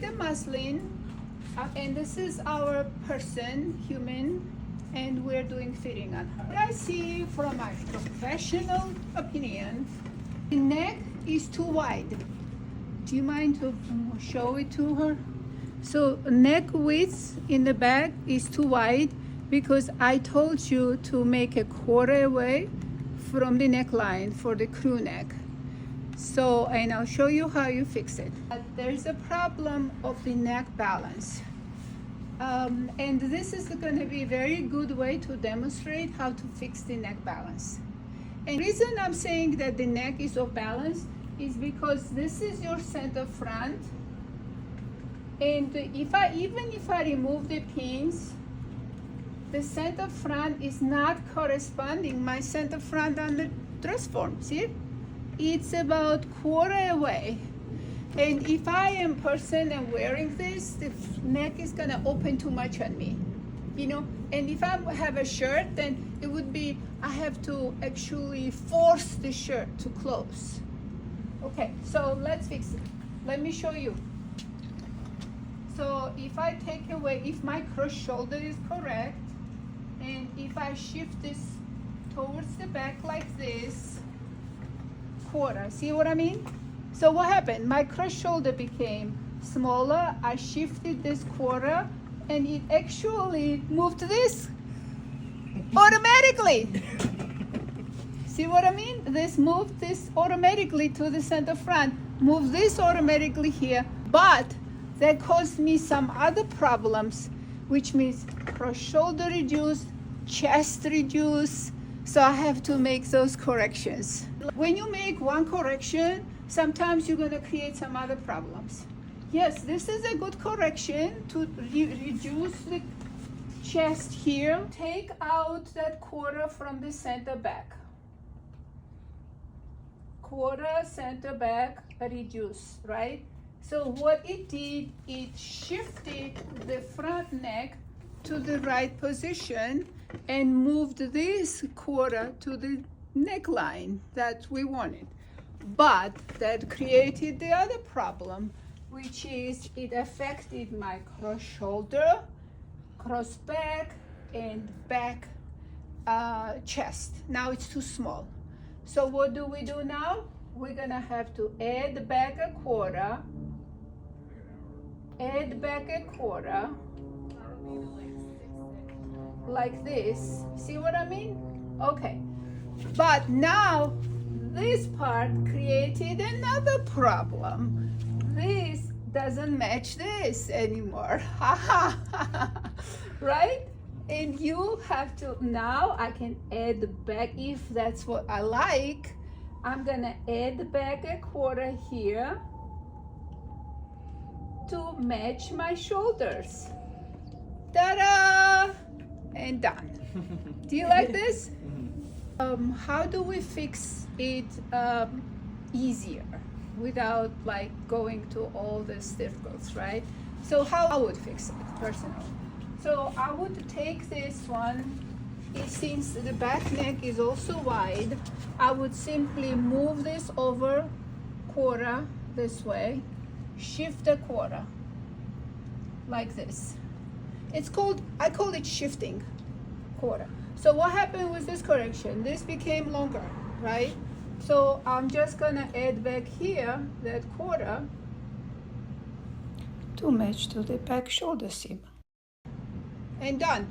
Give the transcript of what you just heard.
made a muslin, and this is our person, human, and we're doing fitting on her. What I see from my professional opinion, the neck is too wide. Do you mind to show it to her? So neck width in the back is too wide because I told you to make a quarter away from the neckline for the crew neck. So, and I'll show you how you fix it. There's a problem of the neck balance. And this is going to be a very good way to demonstrate how to fix the neck balance. And the reason I'm saying that the neck is off balance is because this is your center front. And even if I remove the pins, the center front is not corresponding my center front on the dress form. See? It's about quarter away. And if I am person and wearing this, the neck is gonna open too much on me, you know? And if I have a shirt, then it would be, I have to actually force the shirt to close. Okay, so let's fix it. Let me show you. So if I take away, if my cross shoulder is correct, and if I shift this towards the back like this, quarter, see what I mean? So what happened? My cross shoulder became smaller. I shifted this quarter, and it actually moved this automatically. See what I mean? This moved this automatically to the center front, moved this automatically here, but that caused me some other problems, which means cross shoulder reduced, chest reduced, so I have to make those corrections. When you make one correction, sometimes you're going to create some other problems. Yes, this is a good correction to reduce the chest here. Take out that quarter from the center back. Quarter, center back, reduce, right? So what it did, it shifted the front neck to the right position and moved this quarter to the neckline that we wanted. But that created the other problem, which is it affected my cross shoulder, cross back, and back chest. Now it's too small. So what do we do now? We're gonna have to add back a quarter, like this. See what I mean? Okay. But now this part created another problem. This doesn't match this anymore. Right? And you have to, now I can add back, if that's what I like, I'm gonna add back a quarter here to match my shoulders. Ta-da! And done. Do you like this? How do we fix it easier without like going to all these difficulties, right? So how I would fix it personally. So I would take this one, since the back neck is also wide, I would simply move this over quarter this way, shift a quarter like this. It's called, I call it shifting quarter. So what happened with this correction? This became longer, right? So I'm just gonna add back here that quarter to match to the back shoulder seam. And done.